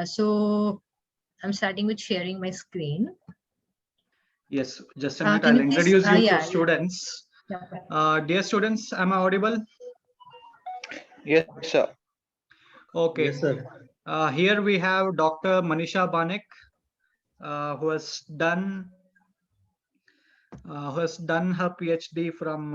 So I'm starting with sharing my screen. Yes, just a minute. I'll introduce you to students. Dear students, am I audible? Yes, sir. Okay. Yes, sir. Here we have Dr. Manisha Banik, who has done her PhD from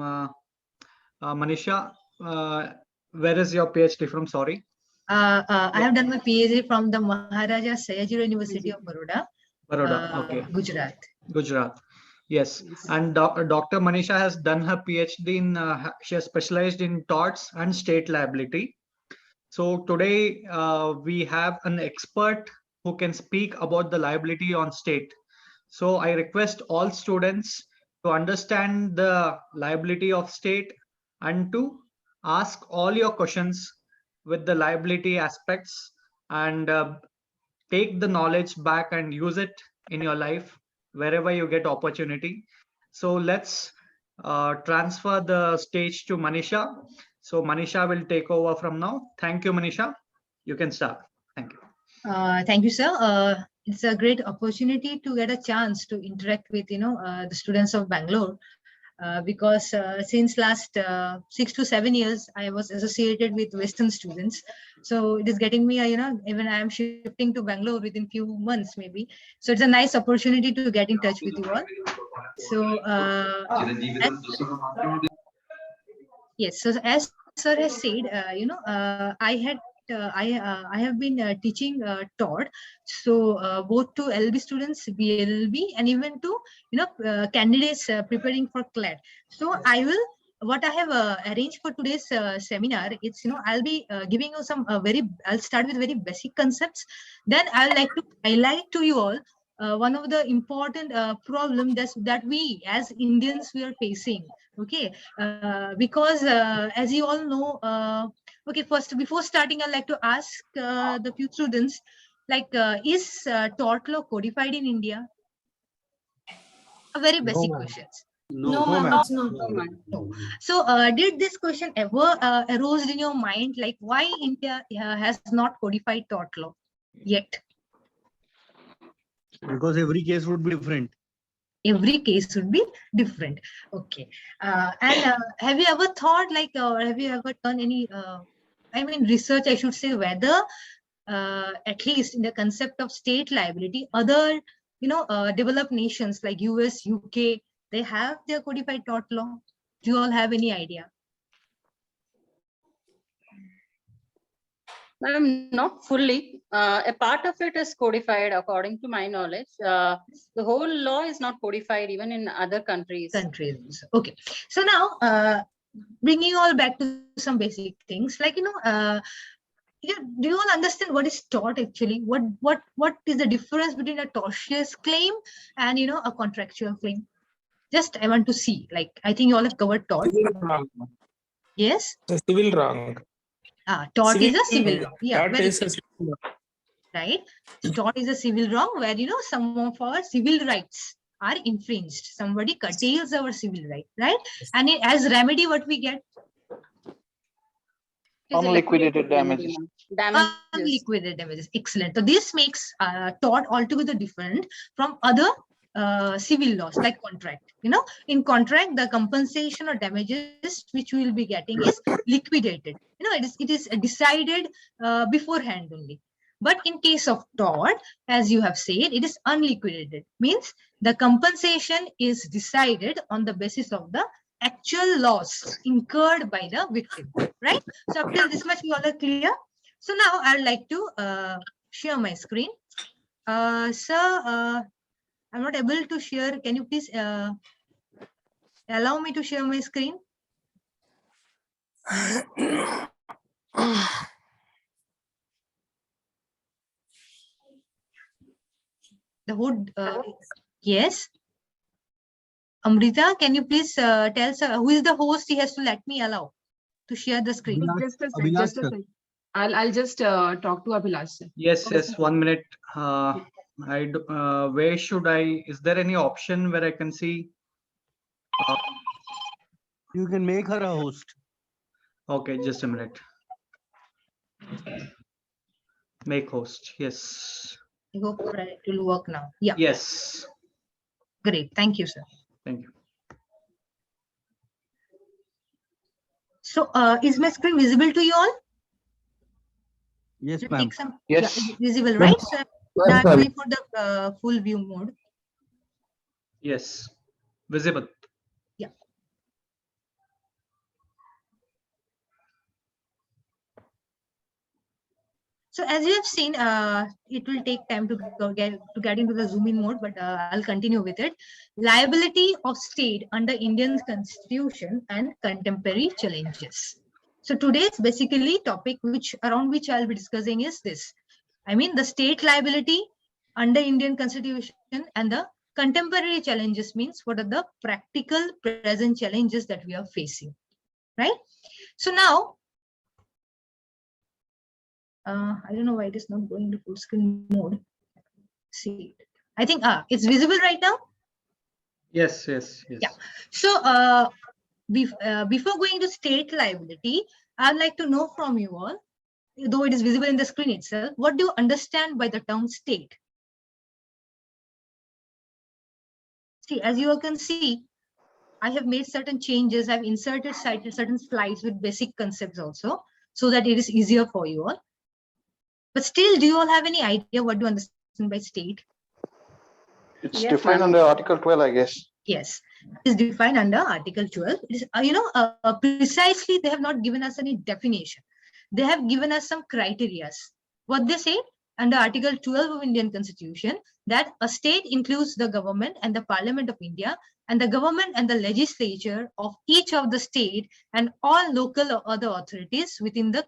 Manisha. Where is your PhD from? Sorry. I have done my PhD from the Maharaja Sayajira University of Baroda. Baroda. Okay. Gujarat. Gujarat. Yes. And Dr. Manisha has done her PhD in, she has specialized in torts and state liability. So today we have an expert who can speak about the liability on state. So I request all students to understand the liability of state and to ask all your questions with the liability aspects and take the knowledge back and use it in your life wherever you get opportunity. So let's transfer the stage to Manisha. So Manisha will take over from now. Thank you, Manisha. You can start. Thank you. Thank you, sir. It's a great opportunity to get a chance to interact with the students of Bangalore, because since last 6 to 7 years I was associated with Western students. So it is getting me even I am shifting to Bangalore within few months maybe. So it's a nice opportunity to get in touch with you all. So yes, so as sir has said, I have been teaching taught, so both to LB students, BLB, and even to candidates preparing for CLAT. So what I have arranged for today's seminar, it's I'll be giving you some I'll start with very basic concepts. Then I'd like to highlight to you all one of the important problem that we as Indians we are facing. Okay, because as you all know, okay, first before starting, I'd like to ask the few students, like, is tort law codified in India? A very basic question. No, ma'am, ma'am. it's not. No. So, did this question ever arose in your mind, like why India has not codified tort law yet? Because every case would be different. Every case would be different. Okay. And have you ever thought, like, or have you ever done any, research, I should say, whether at least in the concept of state liability, other, developed nations like US, UK, they have their codified tort law? Do you all have any idea? Not fully. A part of it is codified, according to my knowledge. The whole law is not codified even in other countries. Okay. So now, bringing you all back to some basic things, like do you all understand what is tort actually? What is the difference between a tortious claim and a contractual claim? Just I want to see. Like, I think you all have covered tort. Yes. The civil wrong. Tort is a civil wrong. Yeah, That is a civil wrong. right. So tort is a civil wrong where some of our civil rights are infringed. Somebody curtails our civil right, right? And as remedy, what we get? Unliquidated damages. Unliquidated damages. Excellent. So this makes tort altogether different from other civil laws like contract. In contract, the compensation or damages which we will be getting is liquidated. It is decided beforehand only. But in case of tort, as you have said, it is unliquidated. Means the compensation is decided on the basis of the actual loss incurred by the victim, right? So up till this much we all are clear. So now I'd like to share my screen. Sir, I'm not able to share. Can you please allow me to share my screen? The wood, yes. Amrita, can you please tell sir who is the host? He has to let me allow to share the screen. Just a second. Just a second. I'll just talk to Abhilash. Yes, yes. 1 minute. Where should I? Is there any option where I can see? You can make her a host. Okay, just a minute. Make host. Yes. I hope it will work now. Yeah, Yes. great. Thank you, sir. Thank you. So, is my screen visible to you all? Yes, Will ma'am. take some. Yes. Yeah, visible, right? So now I'm going for the full view mode. Yes. Visible. Yeah. So as you have seen, it will take time to get into the zoom in mode, but I'll continue with it. Liability of state under Indian Constitution and contemporary challenges. So today's basically topic around which I'll be discussing is this. I mean the state liability under Indian Constitution and the contemporary challenges means what are the practical present challenges that we are facing, right? So now, I don't know why it is not going to full screen mode. See, I think it's visible right now. Yes. Yes. Yes. Yeah. So before going to state liability, I'd like to know from you all, though it is visible in the screen itself, what do you understand by the term state? See, as you all can see, I have made certain changes. I've inserted certain slides with basic concepts also, so that it is easier for you all. But still, do you all have any idea what do you understand by state? It's Yes, defined ma'am. under Article 12, I guess. Yes, it is defined under Article 12. It is, precisely, they have not given us any definition. They have given us some criteria. What they say under Article 12 of Indian Constitution, that a state includes the government and the Parliament of India, and the government and the legislature of each of the state and all local or other authorities within the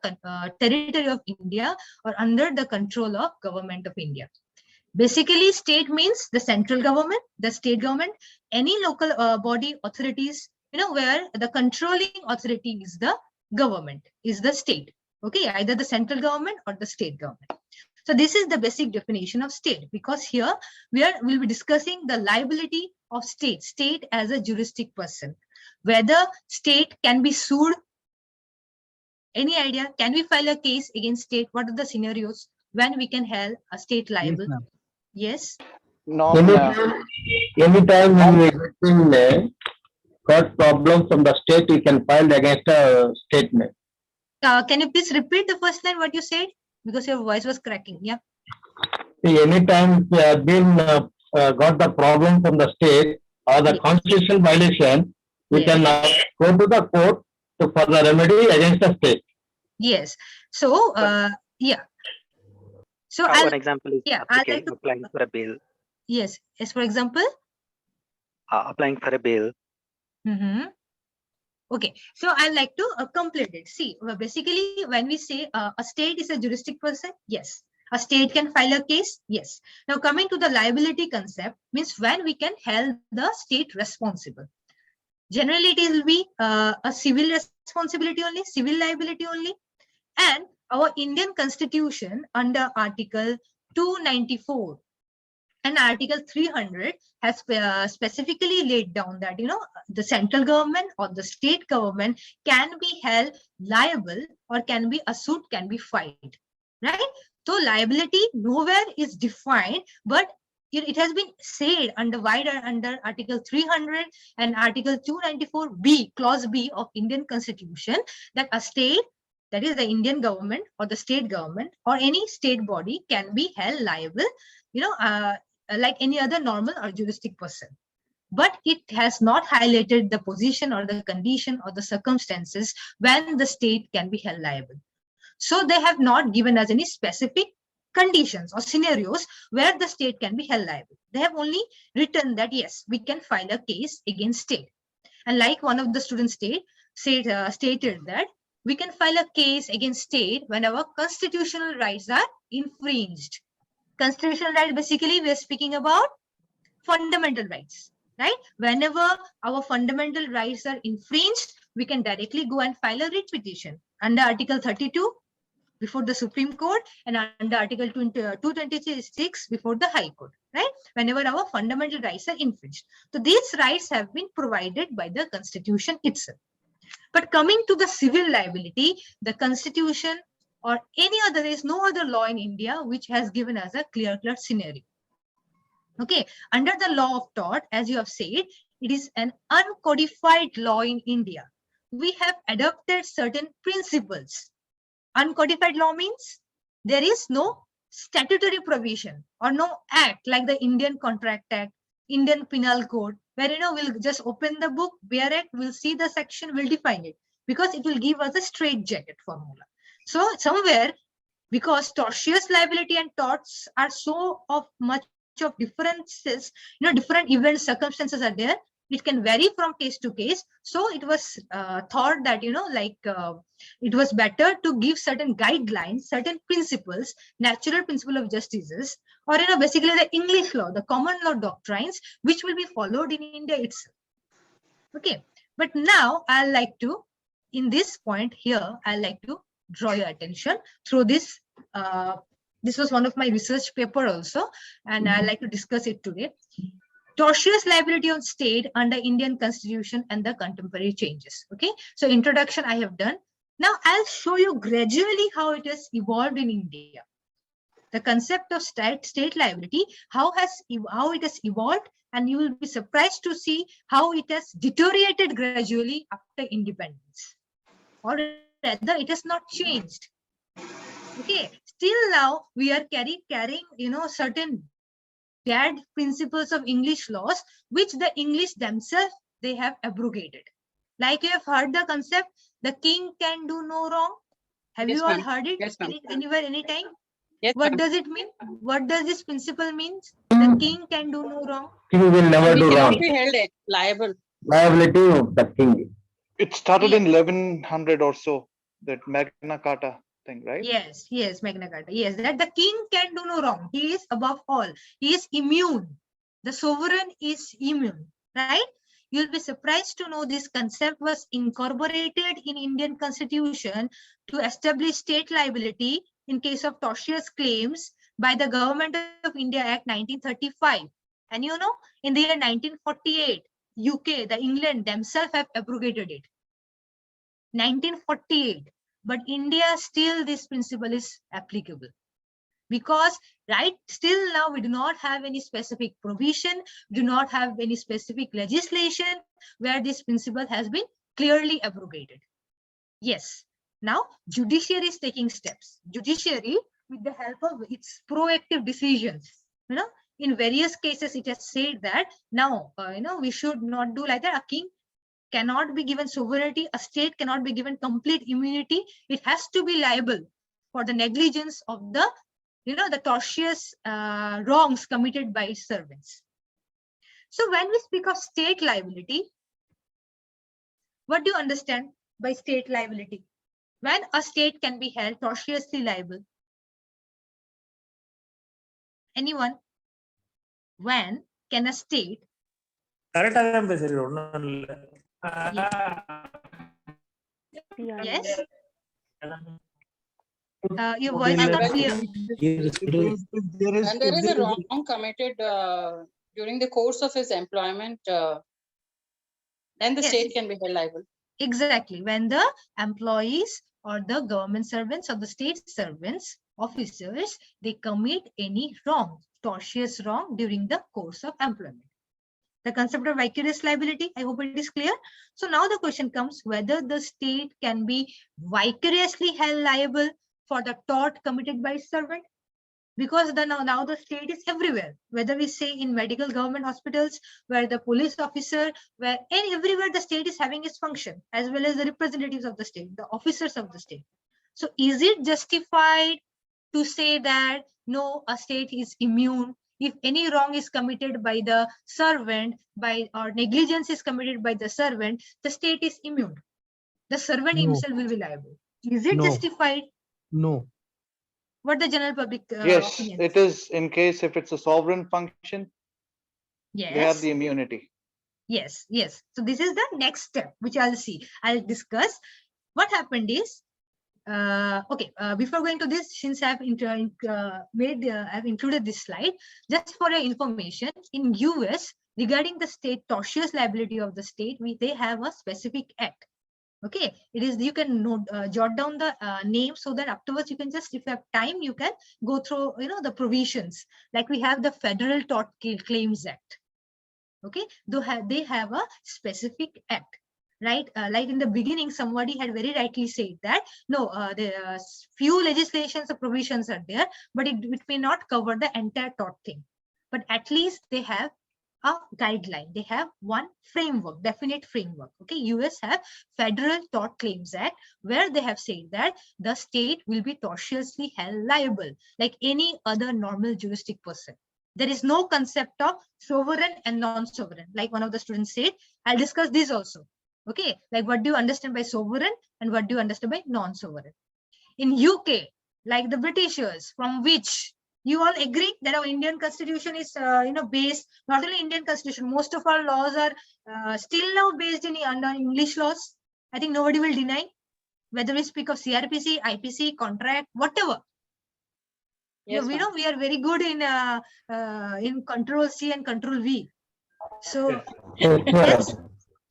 territory of India or under the control of Government of India. Basically, state means the central government, the state government, any local body authorities, where the controlling authority is the government, is the state. Okay, either the central government or the state government. So this is the basic definition of state, because here we'll be discussing the liability of state as a juristic person, whether state can be sued. Any idea? Can we file a case against state? What are the scenarios when we can hold a state liable? ma'am. Yes. Anytime when we got problem from the state, we can file against a statement. Can you please repeat the first line what you said, because your voice was cracking? Yeah. See, anytime we have been got the problem from the state or the Yes. constitutional violation, we Yes. can go to the court to for the remedy against the state. Yes. So yeah. So One example is I'd like to, applying for a bail. yes. As for example. Applying for a bail. Okay, so I'd like to complete it. See, basically, when we say a state is a juristic person, yes. A state can file a case, yes. Now, coming to the liability concept, means when we can hold the state responsible. Generally, it will be a civil responsibility only, civil liability only. And our Indian Constitution under Article 294 and Article 300 has specifically laid down that, the central government or the state government can be held liable or can be a suit can be filed, right? So liability nowhere is defined, but it has been said under Article 300 and Article 294B, Clause B of Indian Constitution, that a state, that is the Indian government or the state government or any state body, can be held liable, like any other normal or juristic person. But it has not highlighted the position or the condition or the circumstances when the state can be held liable. So they have not given us any specific conditions or scenarios where the state can be held liable. They have only written that, yes, we can file a case against state. And like one of the students stated that we can file a case against state when our constitutional rights are infringed. Constitutional rights, basically, we are speaking about fundamental rights, right? Whenever our fundamental rights are infringed, we can directly go and file a writ petition under Article 32 before the Supreme Court and under Article 226 before the High Court, right? Whenever our fundamental rights are infringed. So these rights have been provided by the Constitution itself. But coming to the civil liability, the Constitution or any other, there is no other law in India which has given us a clear-cut scenario. Okay, under the law of tort, as you have said, it is an uncodified law in India. We have adopted certain principles. Uncodified law means there is no statutory provision or no act like the Indian Contract Act, Indian Penal Code, where we'll just open the book, bear it, we'll see the section, we'll define it, because it will give us a straitjacket formula. So somewhere, because tortious liability and torts are so much of differences, different events, circumstances are there, it can vary from case to case. So it was thought that it was better to give certain guidelines, certain principles, natural principle of justices, or basically the English law, the common law doctrines, which will be followed in India itself. Okay, but now I'd like to, in this point here, I'd like to draw your attention through this. This was one of my research paper also, and I'd like to discuss it today. Tortious liability of state under Indian Constitution and the contemporary changes. Okay, so introduction I have done. Now I'll show you gradually how it has evolved in India. The concept of state liability, how it has evolved, and you will be surprised to see how it has deteriorated gradually after independence, or rather it has not changed. Okay, still now we are carrying certain bad principles of English laws, which the English themselves, they have abrogated. Like you have heard the concept, the king can do no wrong. Have Yes, you all ma'am. heard it? Yes, ma'am. Anywhere, anytime? Yes, What ma'am. does it mean? What does this principle mean? The king can do no wrong. King will never We do cannot wrong. be held liable. Liability of the king. It started in Yes. 1100 or so, that Magna Carta thing, right? Yes, Magna Carta. Yes, that the king can do no wrong. He is above all. He is immune. The sovereign is immune, right? You'll be surprised to know this concept was incorporated in Indian Constitution to establish state liability in case of tortious claims by the Government of India Act 1935. And in the year 1948, UK, the England themselves have abrogated it. 1948. But India, still this principle is applicable. Because still now we do not have any specific provision, do not have any specific legislation where this principle has been clearly abrogated. Yes, now judiciary is taking steps. Judiciary, with the help of its proactive decisions, in various cases it has said that now, we should not do like that. A king cannot be given sovereignty, a state cannot be given complete immunity. It has to be liable for the negligence of the the tortious wrongs committed by its servants. So when we speak of state liability, what do you understand by state liability? When a state can be held tortiously liable? Anyone? When can a state? Yes. Your voice is not clear. And there is a wrong committed during the course of his employment, then the Yes. state can be held liable. Exactly. When the employees or the government servants or the state servants, officers, they commit any wrong, tortious wrong during the course of employment. The concept of vicarious liability, I hope it is clear. So now the question comes whether the state can be vicariously held liable for the tort committed by its servant. Because now the state is everywhere, whether we say in medical government hospitals, where the police officer, and everywhere the state is having its function, as well as the representatives of the state, the officers of the state. So is it justified to say that no, a state is immune if any wrong is committed by the servant, or negligence is committed by the servant, the state is immune. The servant No. himself will be liable. Is it No. justified? No. What the general public Yes, opinion it is? is in case if it's a sovereign function, they have Yes. the immunity. Yes. So this is the next step, which I'll see. I'll discuss. What happened is, before going to this, since I've I've included this slide, just for your information, in US, regarding the state tortious liability of the state, they have a specific act. Okay, it is, you can note, jot down the name so that afterwards you can just, if you have time, you can go through, the provisions. Like we have the Federal Tort Claims Act. Okay, they have a specific act, right? Like in the beginning, somebody had very rightly said that no, the few legislations or provisions are there, but it may not cover the entire tort thing. But at least they have a guideline. They have one framework, definite framework. Okay, US have Federal Tort Claims Act, where they have said that the state will be tortiously held liable like any other normal juristic person. There is no concept of sovereign and non-sovereign. Like one of the students said, I'll discuss this also. Okay, like what do you understand by sovereign and what do you understand by non-sovereign? In UK, like the Britishers, from which you all agree that our Indian constitution is, based, not only Indian constitution, most of our laws are still now based in under English laws. I think nobody will deny, whether we speak of CRPC, IPC, contract, whatever. Yes, We know we are very good in Control C and Control V. So yes,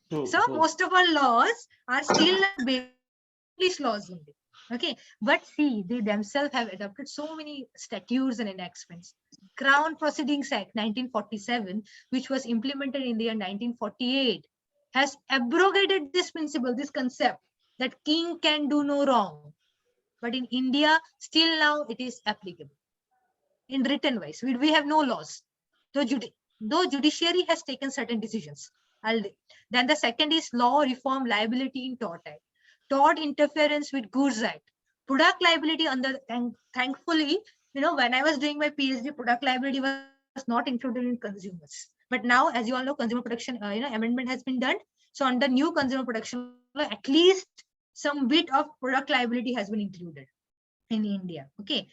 so most of our laws are still English laws only. Okay, but see, they themselves have adopted so many statutes and enactments. Crown Proceedings Act 1947, which was implemented in the year 1948, has abrogated this principle, this concept that king can do no wrong. But in India, still now it is applicable in written wise. We have no laws, though judiciary has taken certain decisions. Then the second is Law Reform Liability in Tort Act. Tort Interference with Goods Act. Product liability under, thankfully, when I was doing my PhD, product liability was not included in consumers. But now, as you all know, consumer protection, amendment has been done. So under new consumer protection law, at least some bit of product liability has been included in India. Okay.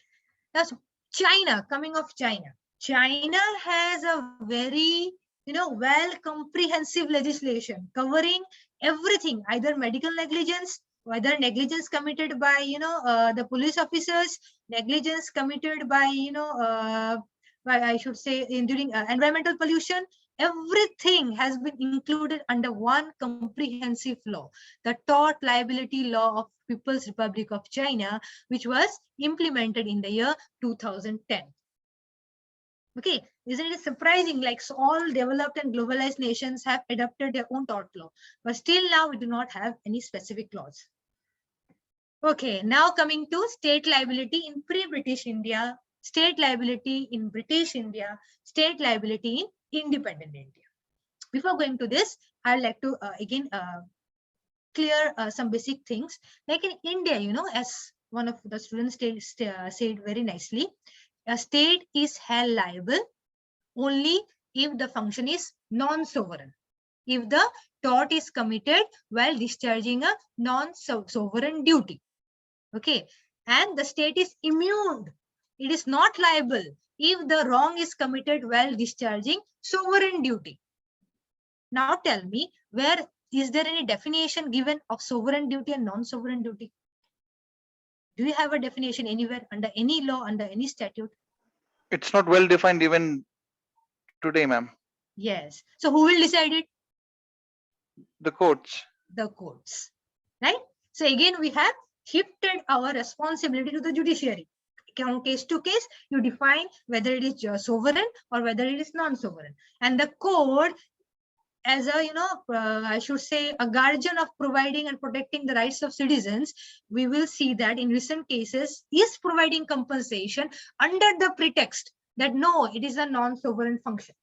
That's China, coming of China. China has a very, well comprehensive legislation covering everything, either medical negligence, whether negligence committed by, the police officers, negligence committed by, I should say, during environmental pollution, everything has been included under one comprehensive law, the Tort Liability Law of People's Republic of China, which was implemented in the year 2010. Okay, isn't it surprising? Like, so all developed and globalized nations have adopted their own tort law, but still now we do not have any specific laws. Okay, now coming to state liability in pre-British India, state liability in British India, state liability in independent India. Before going to this, I'd like to again clear some basic things. Like in India, as one of the students said very nicely, a state is held liable only if the function is non-sovereign. If the tort is committed while discharging a non-sovereign duty. Okay, and the state is immune. It is not liable if the wrong is committed while discharging sovereign duty. Now tell me, where is there any definition given of sovereign duty and non-sovereign duty? Do you have a definition anywhere under any law, under any statute? It's not well defined even today, ma'am. Yes. So who will decide it? The courts. The courts, right? So again, we have shifted our responsibility to the judiciary. From case to case, you define whether it is sovereign or whether it is non-sovereign. And the court, as a, I should say, a guardian of providing and protecting the rights of citizens, we will see that in recent cases is providing compensation under the pretext that no, it is a non-sovereign function.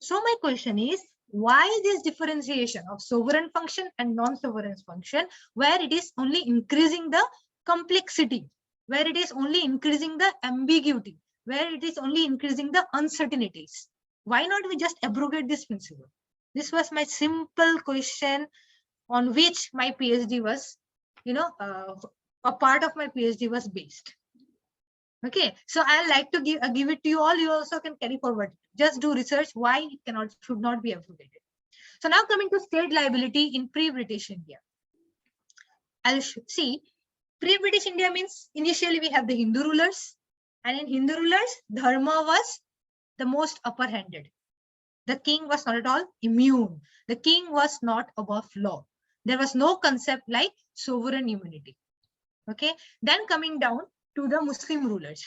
So my question is, why this differentiation of sovereign function and non-sovereign function, where it is only increasing the complexity, where it is only increasing the ambiguity, where it is only increasing the uncertainties? Why not we just abrogate this principle? This was my simple question on which my PhD was, a part of my PhD was based. Okay, so I like to give it to you all. You also can carry forward. Just do research why it should not be abrogated. So now coming to state liability in pre-British India. I'll see, pre-British India means initially we have the Hindu rulers, and in Hindu rulers, dharma was the most upper-handed. The king was not at all immune. The king was not above law. There was no concept like sovereign immunity. Okay, then coming down to the Muslim rulers.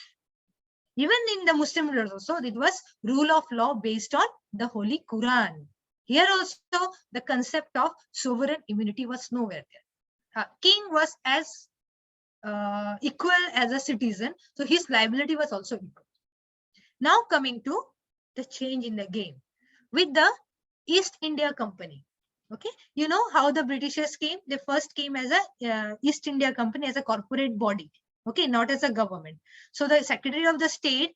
Even in the Muslim rulers also, it was rule of law based on the Holy Quran. Here also, the concept of sovereign immunity was nowhere there. King was as equal as a citizen, so his liability was also equal. Now coming to the change in the game with the East India Company. Okay, you know how the Britishers came? They first came as a East India Company, as a corporate body. Okay, not as a government. So the Secretary of the State,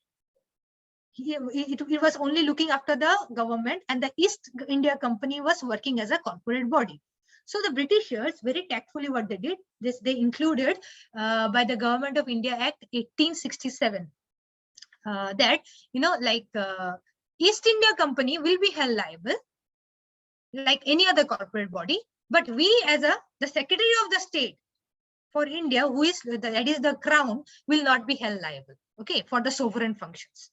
it was only looking after the government, and the East India Company was working as a corporate body. So the Britishers, very tactfully, what they did, they included by the Government of India Act 1867 that, you know, like East India Company will be held liable like any other corporate body, but we as the Secretary of the State for India, who is that is the Crown, will not be held liable, okay, for the sovereign functions.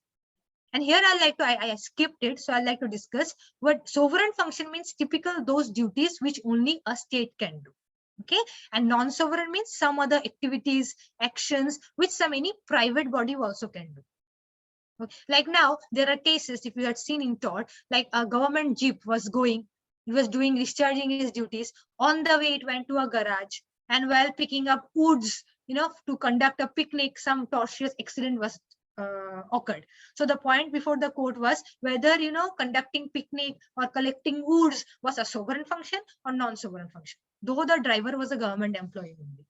And here I skipped it, so I'd like to discuss what sovereign function means. Typical those duties which only a state can do, okay, and non-sovereign means some other activities, actions which any private body also can do. Okay. Like now there are cases, if you had seen in tort, like a government jeep was going, it was doing discharging his duties. On the way, it went to a garage, and while picking up woods, you know, to conduct a picnic, some tortious accident was occurred. So the point before the court was whether, you know, conducting picnic or collecting woods was a sovereign function or non-sovereign function, though the driver was a government employee only.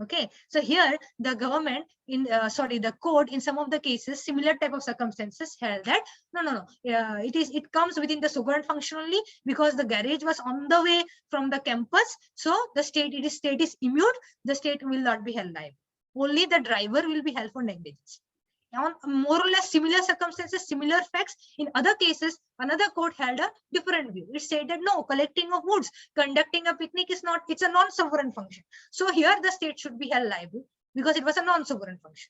Okay, so here the government the court in some of the cases, similar type of circumstances, held that no, it comes within the sovereign function only, because the garage was on the way from the campus. So the state is immune. The state will not be held liable. Only the driver will be held for negligence. On more or less similar circumstances, similar facts, in other cases, another court held a different view. It said that no, collecting of woods, conducting a picnic is not, it's a non-sovereign function. So here the state should be held liable because it was a non-sovereign function.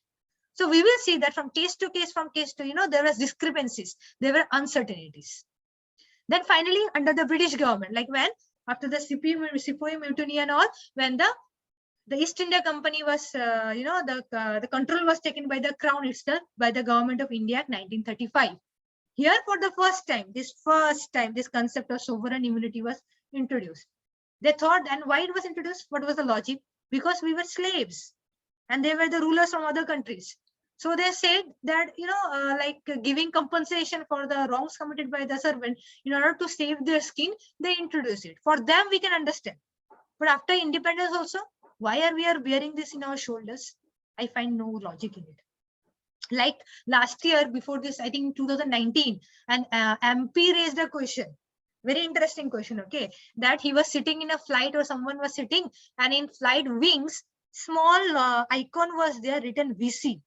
So we will see that from case to case, you know, there was discrepancies, there were uncertainties. Then finally, under the British government, like when after the Sepoy Mutiny and all, when the East India Company was, the control was taken by the Crown itself, by the Government of India Act 1935. Here, for the first time, this concept of sovereign immunity was introduced. They thought, and why it was introduced? What was the logic? Because we were slaves, and they were the rulers from other countries. So they said that, you know, like giving compensation for the wrongs committed by the servant in order to save their skin, they introduced it. For them, we can understand. But after independence also, why are we bearing this in our shoulders? I find no logic in it. Like last year, before this, I think 2019, and MP raised a question, very interesting question, okay, that he was sitting in a flight, or someone was sitting, and in flight wings, small icon was there written VC.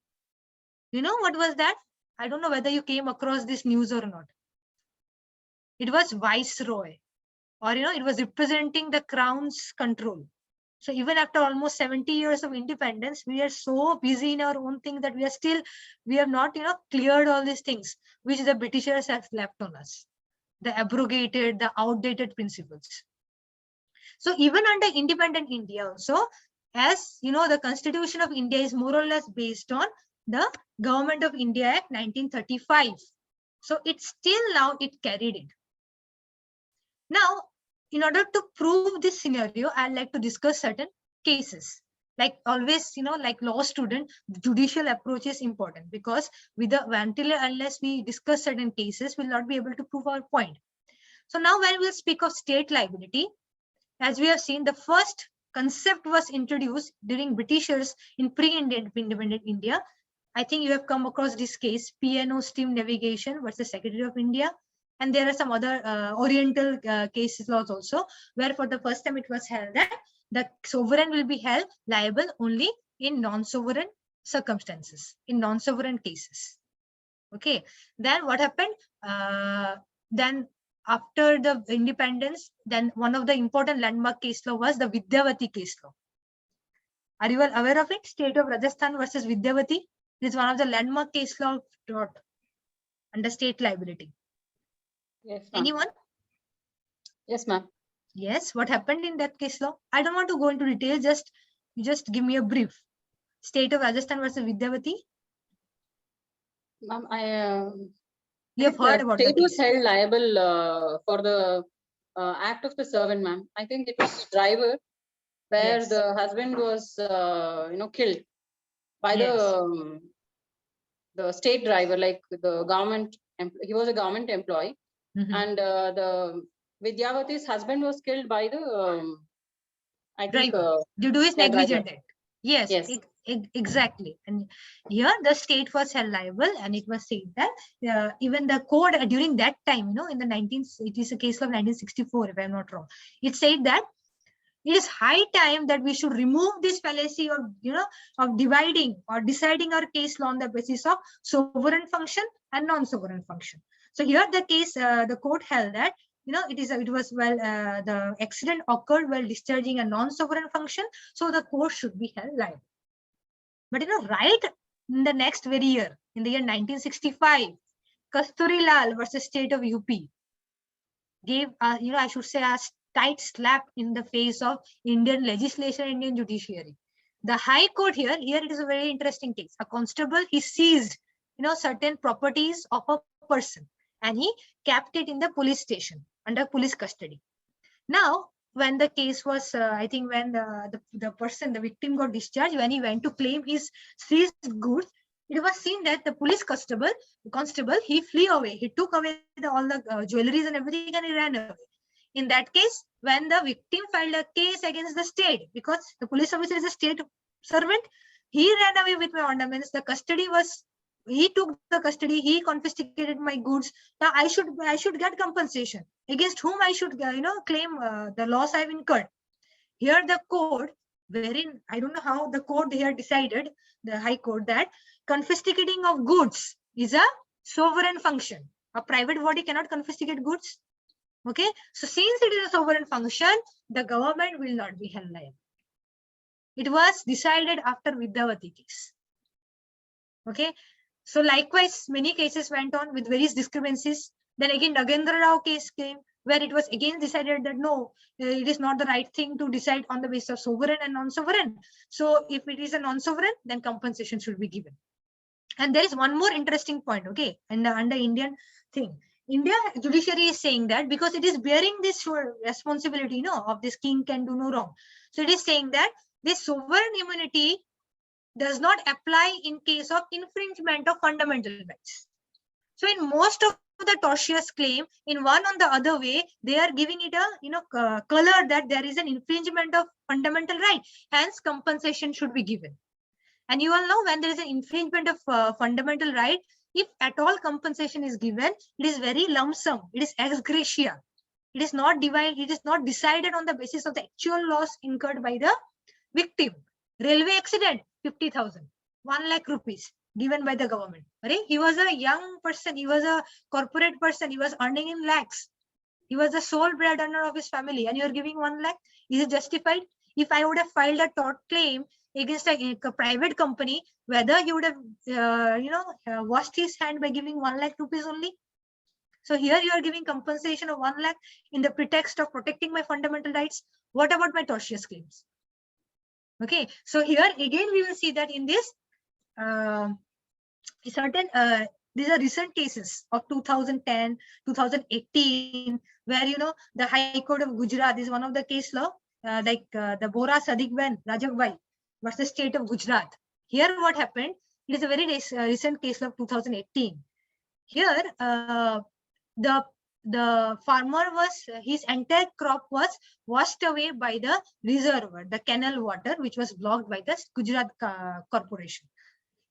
You know what was that? I don't know whether you came across this news or not. It was Viceroy, or, you know, it was representing the Crown's control. So even after almost 70 years of independence, we are so busy in our own thing that we have not, you know, cleared all these things which the Britishers have left on us, the abrogated, the outdated principles. So even under independent India also, as you know, the Constitution of India is more or less based on the Government of India Act 1935. So it's still now it carried it. Now, in order to prove this scenario, I'd like to discuss certain cases. Like always, you know, like law student, judicial approach is important, because unless we discuss certain cases, we'll not be able to prove our point. So now when we'll speak of state liability, as we have seen, the first concept was introduced during Britishers in pre-independent India. I think you have come across this case, P&O Steam Navigation versus Secretary of India. And there are some other Oriental cases laws also, where for the first time it was held that the sovereign will be held liable only in non-sovereign circumstances, in non-sovereign cases. Okay, then what happened? Then after the independence, then one of the important landmark case law was the Vidyavati case law. Are you all aware of it? State of Rajasthan versus Vidyavati. It is one of the landmark case law taught under state liability. Yes, Anyone? Yes, ma'am. Yes, what happened in that case law? I don't want to go into detail. Just give me a brief. State of Rajasthan versus Vidyavati. Ma'am, You have heard about the state was case. held liable for the act of the servant, ma'am. I think it was the driver where Yes. the husband was, killed by Yes. the state driver, like the government. He was a government employee, Mhm. and the Vidyavati's husband was killed by the, I think, Driver. Due to his yeah, driver. negligent act. Yes, Yes. exactly. And here the state was held liable, and it was said that even the code during that time, in the 19th, it is a case of 1964, if I'm not wrong. It said that it is high time that we should remove this fallacy of, of dividing or deciding our case law on the basis of sovereign function and non-sovereign function. So here the case, the court held that, it was the accident occurred while discharging a non-sovereign function, so the court should be held liable. But right in the next very year, in the year 1965, Kasturi Lal versus State of UP gave, I should say, a tight slap in the face of Indian legislation, Indian judiciary. The High Court here it is a very interesting case. A constable, he seized, certain properties of a person, and he kept it in the police station under police custody. Now, when the case was, I think when the person, the victim got discharged, when he went to claim his seized goods, it was seen that the police constable, he flew away. He took away all the jewelries and everything, and he ran away. In that case, when the victim filed a case against the state, because the police officer is a state servant, he ran away with my ornaments. The custody was, he took the custody, he confiscated my goods. Now I should get compensation. Against whom I should, claim the loss I've incurred. Here the court, wherein I don't know how the court here decided, the High Court, that confiscating of goods is a sovereign function. A private body cannot confiscate goods. Okay, so since it is a sovereign function, the government will not be held liable. It was decided after Vidyavati case. Okay, so likewise, many cases went on with various discrepancies. Then again, Nagendra Rao case came, where it was again decided that no, it is not the right thing to decide on the basis of sovereign and non-sovereign. So if it is a non-sovereign, then compensation should be given. And there is one more interesting point, okay, and under Indian thing. India judiciary is saying that because it is bearing this responsibility, of this king can do no wrong. So it is saying that this sovereign immunity does not apply in case of infringement of fundamental rights. So in most of the tortious claim, in one or the other way, they are giving it a color that there is an infringement of fundamental right. Hence, compensation should be given. And you all know, when there is an infringement of fundamental right, if at all compensation is given, it is very lump sum. It is ex gratia. It is not divided. It is not decided on the basis of the actual loss incurred by the victim. Railway accident, 50,000, 1 lakh rupees given by the government. Right? He was a young person. He was a corporate person. He was earning in lakhs. He was the sole breadwinner of his family, and you are giving 1 lakh. Is it justified? If I would have filed a tort claim against a private company, whether he would have, washed his hand by giving 1 lakh rupees only. So here you are giving compensation of 1 lakh in the pretext of protecting my fundamental rights. What about my tortious claims? Okay, so here again we will see that in this certain these are recent cases of 2010, 2018, where the High Court of Gujarat is one of the case law, the Bora Sadiqben Rajakbai versus State of Gujarat. Here what happened? It is a very recent case of 2018. Here the farmer his entire crop was washed away by the reservoir, the canal water, which was blocked by the Gujarat Corporation.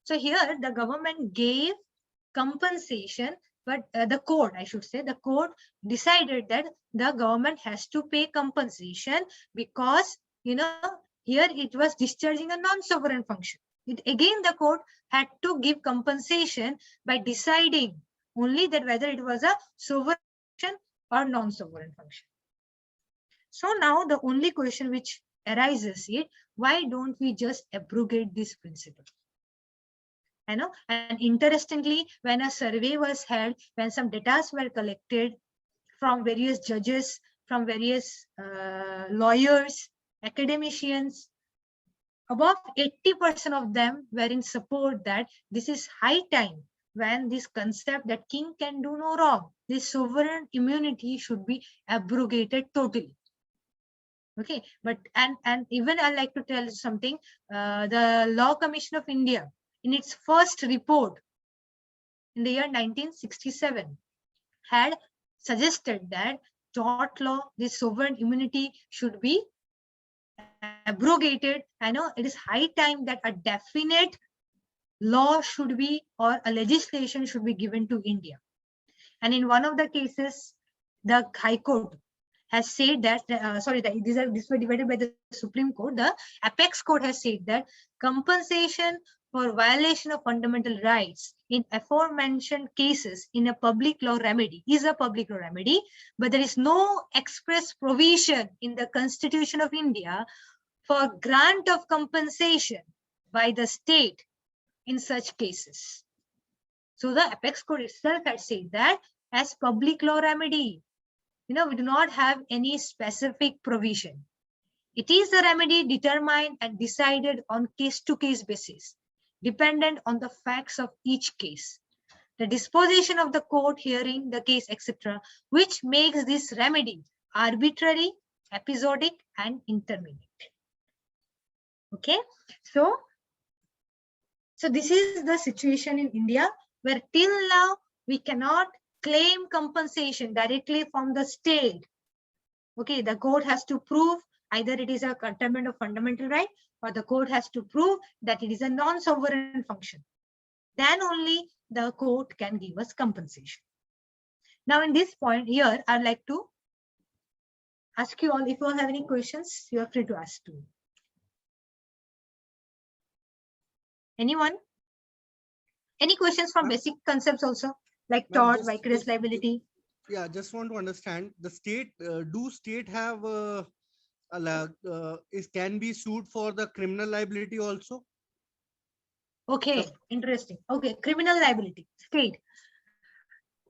So here the government gave compensation, but the court, I should say, the court decided that the government has to pay compensation because, here it was discharging a non-sovereign function. Again, the court had to give compensation by deciding only that whether it was a sovereign function or non-sovereign function. So now the only question which arises is, why don't we just abrogate this principle? And interestingly, when a survey was held, when some data were collected from various judges, from various lawyers, academicians. Above 80% of them were in support that this is high time when this concept that king can do no wrong, this sovereign immunity should be abrogated totally. Okay, but and even I like to tell you something. The Law Commission of India, in its first report in the year 1967, had suggested that tort law, this sovereign immunity should be abrogated. I know it is high time that a definite law should be, or a legislation should be given to India. And in one of the cases, the High Court has said that, these were divided by the Supreme Court. The Apex Court has said that compensation for violation of fundamental rights in aforementioned cases in a public law remedy is a public law remedy, but there is no express provision in the Constitution of India for grant of compensation by the state in such cases. So the Apex Court itself had said that as public law remedy, we do not have any specific provision. It is a remedy determined and decided on case-to-case basis, dependent on the facts of each case, the disposition of the court hearing the case, etc., which makes this remedy arbitrary, episodic, and intermittent. Okay, so this is the situation in India, where till now we cannot claim compensation directly from the state. Okay, the court has to prove either it is a curtailment of fundamental right, or the court has to prove that it is a non-sovereign function. Then only the court can give us compensation. Now, in this point here, I'd like to ask you all, if you all have any questions, you are free to ask too. Anyone? Any questions from basic concepts also, like tort, vicarious liability? Yeah, just want to understand the state. Do state have can be sued for the criminal liability also? Okay, interesting. Okay, criminal liability, state.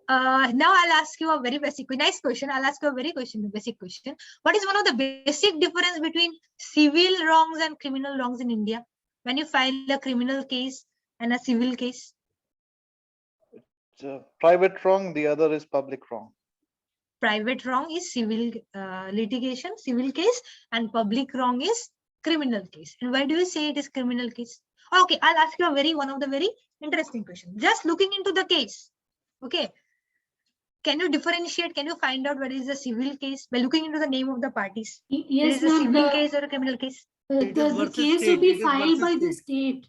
Now I'll ask you a very basic, nice question. I'll ask you a very basic question. What is one of the basic difference between civil wrongs and criminal wrongs in India? When you file a criminal case and a civil case? It's a private wrong, the other is public wrong. Private wrong is civil litigation, civil case, and public wrong is criminal case. And why do you say it is criminal case? Okay, I'll ask you one of the very interesting questions. Just looking into the case, okay, can you differentiate? Can you find out what is a civil case by looking into the name of the parties? Yes, it is a civil case or a criminal case? The case will be filed by the state.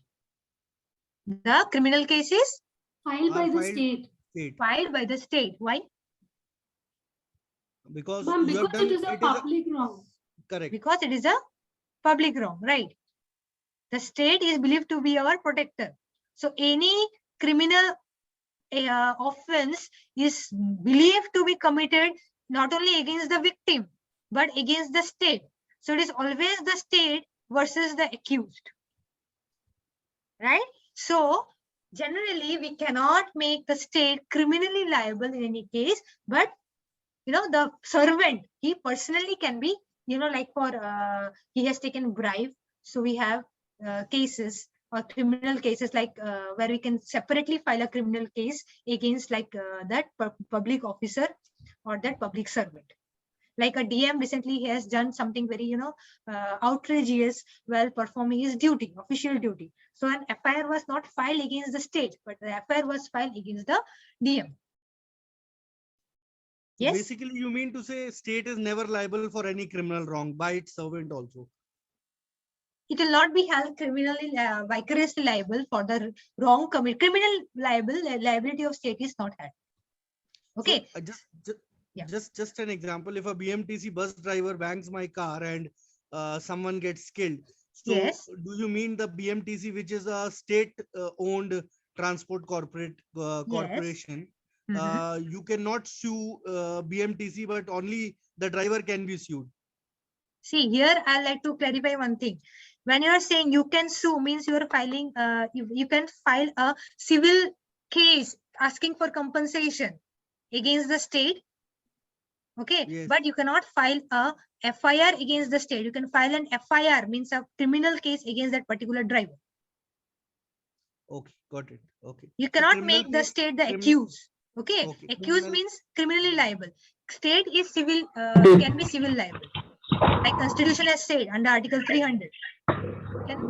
The criminal case is Filed by the state. filed by the state. Why? Because it is a public wrong. Correct. Because it is a public wrong, right? The state is believed to be our protector. So any criminal offense is believed to be committed not only against the victim, but against the state. So it is always the state versus the accused, right? So generally we cannot make the state criminally liable in any case, but the servant, he personally can be, like for he has taken bribe. So we have cases or criminal cases like where we can separately file a criminal case against like that public officer or that public servant. Like a DM recently, he has done something very, outrageous while performing his duty, official duty. So an FIR was not filed against the state, but the FIR was filed against the DM. Yes. Basically, you mean to say state is never liable for any criminal wrong by its servant also? It will not be held criminally vicariously liable for the wrong committed. Criminal liability of state is not had. Okay. So, just an example. If a BMTC bus driver bangs my car and someone gets killed, so yes. Do you mean the BMTC, which is a state-owned transport corporation? Yes. You cannot sue BMTC, but only the driver can be sued. See, here I'd like to clarify one thing. When you are saying you can sue, means you are filing, you can file a civil case asking for compensation against the state. Okay, Yes. but you cannot file a FIR against the state. You can file an FIR, means a criminal case against that particular driver. Okay, got it. Okay. You So cannot criminal make the case- state the crimin- accused. Okay, Okay, accused criminal- means criminally liable. State is civil, can be civil liable. Like Constitution has said under Article 300, can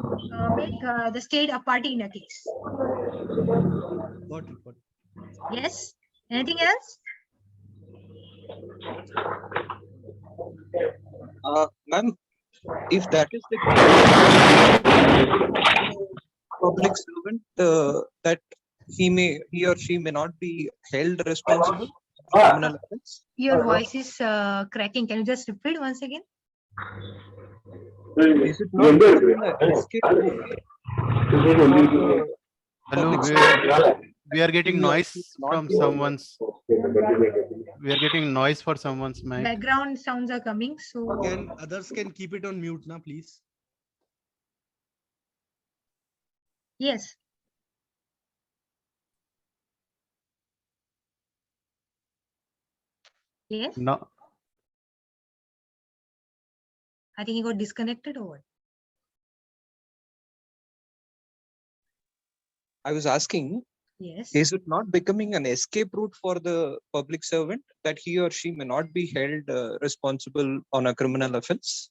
make the state a party in a case. Got it. Got it. Yes. Anything else? Ma'am, if that is the public servant, that he or she may not be held responsible for criminal offense. Your voice is cracking. Can you just repeat once again? Is it not becoming a escape route Hello, public we are getting He or noise she not from be- someone's. We are getting noise for someone's mic. Background sounds are coming. So Can others can keep it on mute now, please? yes. Yes. No, I think he got disconnected or what? I was asking, Yes. is it not becoming an escape route for the public servant that he or she may not be held responsible on a criminal offense?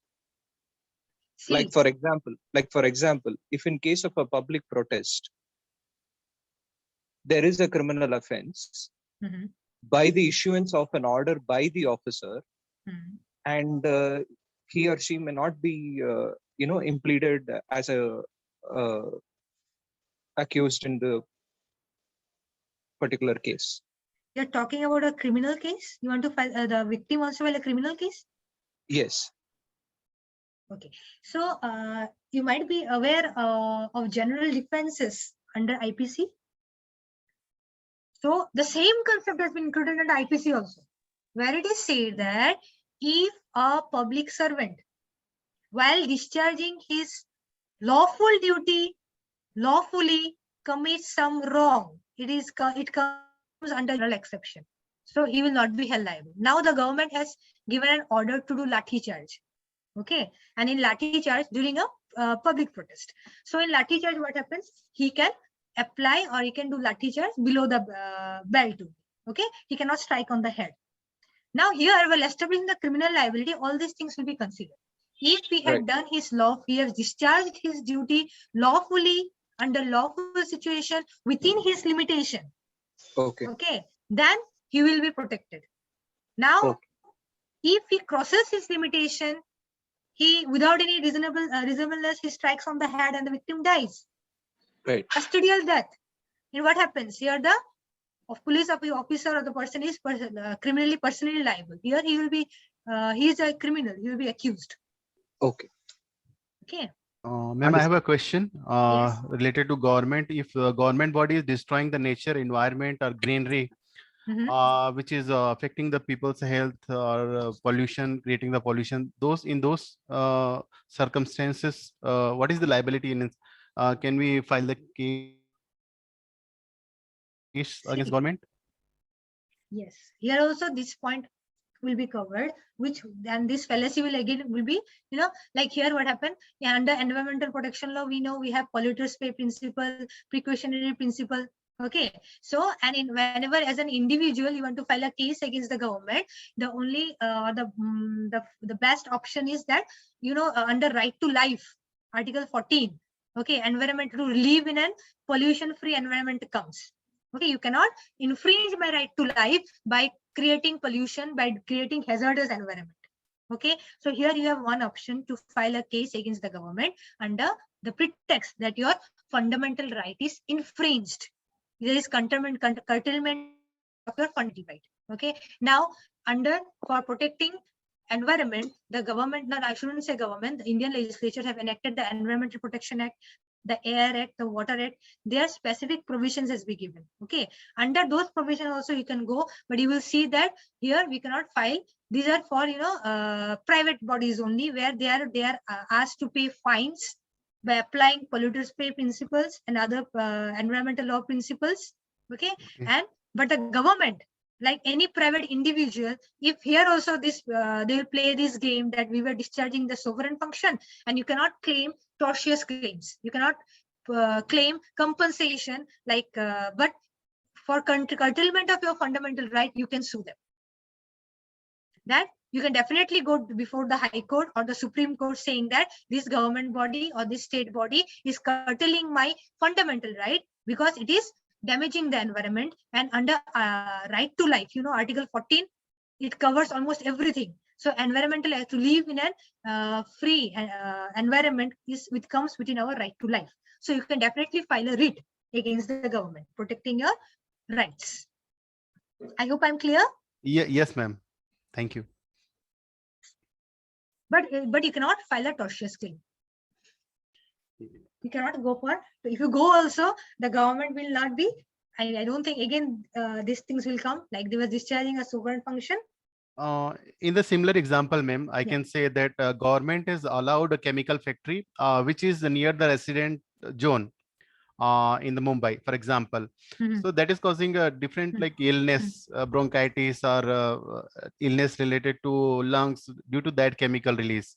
See, Like for example, if in case of a public protest, there is a criminal offense Mhm, by the issuance of an order by the officer, mhm. and he or she may not be impleaded as a accused in the particular case. You're talking about a criminal case? You want to file the victim also file a criminal case? Yes. Okay. So you might be aware of general defenses under IPC. So the same concept has been included under IPC also, where it is said that if a public servant, while discharging his lawful duty, lawfully commits some wrong, it comes under general exception. So he will not be held liable. Now the government has given an order to do lathi charge. Okay, and in lathi charge during a public protest. So in lathi charge, what happens? He can apply or he can do lathi charge below the belt. Okay, he cannot strike on the head. Now here, while establishing the criminal liability, all these things will be considered. If he had Right. done his law, he has discharged his duty lawfully under lawful situation within his limitation. Okay. Okay, then he will be protected. Now, Okay. if he crosses his limitation, he without any reasonableness, he strikes on the head and the victim dies. Right. Custodial death. And what happens here? The police officer or the person is criminally personally liable. Here he will be he is a criminal. He will be accused. Okay. Okay. ma'am, I have a question Yes. related to government. If government body is destroying the nature, environment, or greenery, Mhm. which is affecting the people's health or pollution, creating the pollution, in those circumstances, what is the liability in it? Can we file the case against See. government? Yes. Here also this point will be covered, which then this fallacy will again will be, like here what happened. Yeah, under environmental protection law, we know we have polluters pay principle, precautionary principle. Okay, so and whenever as an individual you want to file a case against the government, the only the best option is that under right to life, Article 14. Okay, environment to live in an pollution-free environment comes. Okay, you cannot infringe my right to life by creating pollution, by creating hazardous environment. Okay, so here you have one option to file a case against the government under the pretext that your fundamental right is infringed. There is curtailment of your fundamental right. Okay, now for protecting environment, the government, I shouldn't say government, the Indian legislature have enacted the Environmental Protection Act, the Air Act, the Water Act. Their specific provisions has been given. Okay, under those provisions also you can go, but you will see that here we cannot file. These are for private bodies only, where they are asked to pay fines by applying polluters pay principles and other environmental law principles. Okay, but the government like any private individual, if here also this they will play this game that we were discharging the sovereign function, and you cannot claim tortious claims, you cannot claim compensation, like but for curtailment of your fundamental right, you can sue them. That you can definitely go before the High Court or the Supreme Court saying that this government body or this state body is curtailing my fundamental right because it is damaging the environment. And under right to life, you know, Article 14, it covers almost everything. So environmental, to live in a free environment is which comes within our right to life. So you can definitely file a writ against the government protecting your rights. I hope I'm clear. Yes, ma'am. Thank you. But you cannot file a tortious claim. You cannot go for. If you go also, the government will not be. I don't think again these things will come like they were discharging a sovereign function. In the similar example, ma'am, I can say that government has allowed a chemical factory which is near the resident zone in the Mumbai, for example. So that is causing a different like illness, bronchitis or illness related to lungs due to that chemical release.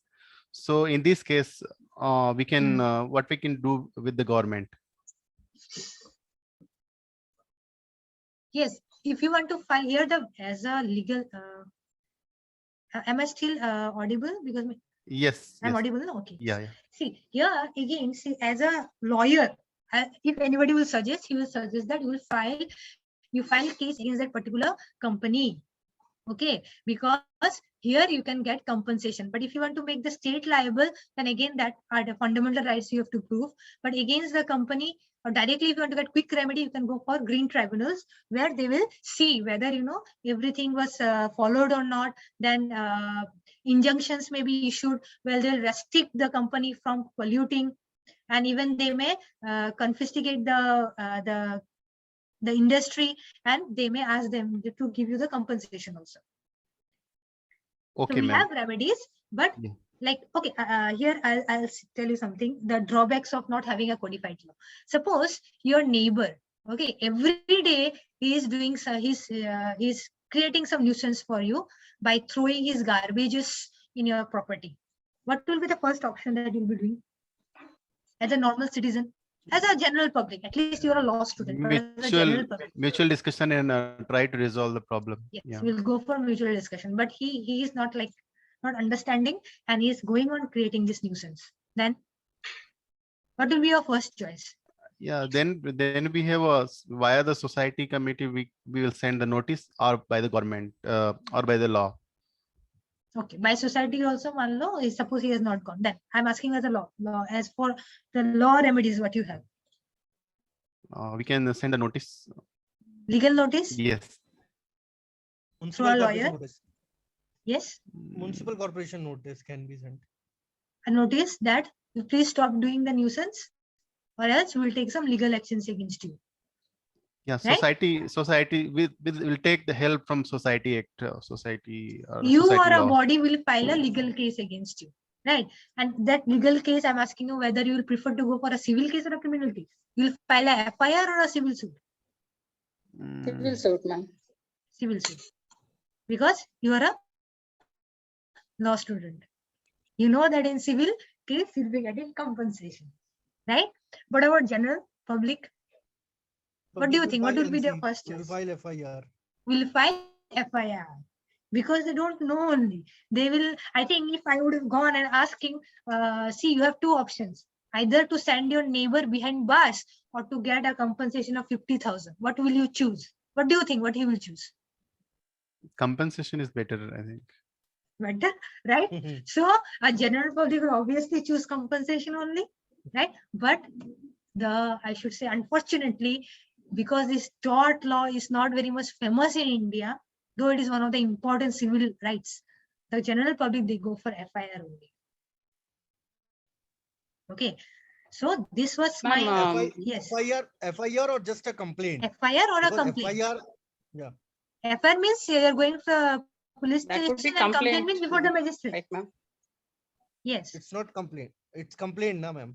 So in this case, we can what we can do with the government. Yes, if you want to file here as a legal, am I still audible? Because yes, I'm yes. audible. No? Okay. Yeah. See here again. See, as a lawyer, if anybody will suggest, he will suggest that you file a case against that particular company. Okay, because here you can get compensation. But if you want to make the state liable, then again that are the fundamental rights you have to prove. But against the company or directly, if you want to get quick remedy, you can go for green tribunals where they will see whether everything was followed or not. Then injunctions may be issued where they'll restrict the company from polluting, and even they may confiscate the industry, and they may ask them to give you the compensation also. Okay, so we have remedies, but like, okay, here I'll tell you something, the drawbacks of not having a codified law. Suppose your neighbor, okay, every day he is doing, he's creating some nuisance for you by throwing his garbages in your property. What will be the first option that you'll be doing as a normal citizen? As a general public, at least you're a law student. Mutual discussion and try to resolve the problem. Yes, we'll go for mutual discussion. But he is not understanding, and he is going on creating this nuisance. Then, what will be your first choice? Yeah, then we have via the society committee we will send the notice, or by the government or by the law. Okay, by society also, one law is suppose he has not gone. Then I'm asking as a law. As for the law remedies, what you have? We can send a notice. Legal notice? Yes. Through a lawyer? Notice. Yes. Municipal corporation notice can be sent. A notice that you please stop doing the nuisance, or else we will take some legal actions against you. Yeah, society will take the help from Society Act, society. You society or a law. body will file a legal case against you, right? And that legal case, I'm asking you whether you will prefer to go for a civil case or a criminal case. You will file a FIR or a civil suit? Civil suit, ma'am. Civil suit, because you are a law student. You know that in civil case you'll be getting compensation, right? What about general public? What do you think? What will be their first choice? We'll file FIR. Will file FIR because they don't know only. They will. I think if I would have gone and asking, see, you have two options: either to send your neighbor behind bars or to get a compensation of 50,000. What will you choose? What do you think? What he will choose? Compensation is better, I think. Better, right? So a general public will obviously choose compensation only, right? But I should say, unfortunately, because this tort law is not very much famous in India, though it is one of the important civil rights, the general public, they go for FIR only. Okay, so this was my yes. FIR or just a complaint? FIR or a complaint? FIR means you're going for police station, and complaint means before the magistrate. Right, ma'am. Yes. It's not complaint. It's complaint, na, ma'am.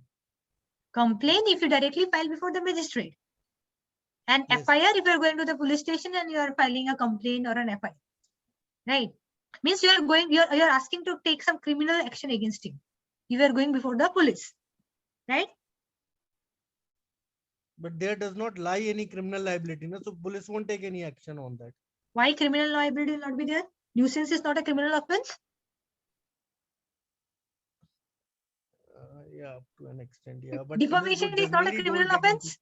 Complaint if you directly file before the magistrate. And Yes. FIR, if you're going to the police station and you are filing a complaint or an FIR, right? Means you are going, you're asking to take some criminal action against him. You are going before the police, right? But there does not lie any criminal liability, no? So police won't take any action on that. Why criminal liability will not be there? Nuisance is not a criminal offense. Yeah, to an extent, yeah. But Defamation police is not a generally criminal don't get into- offense.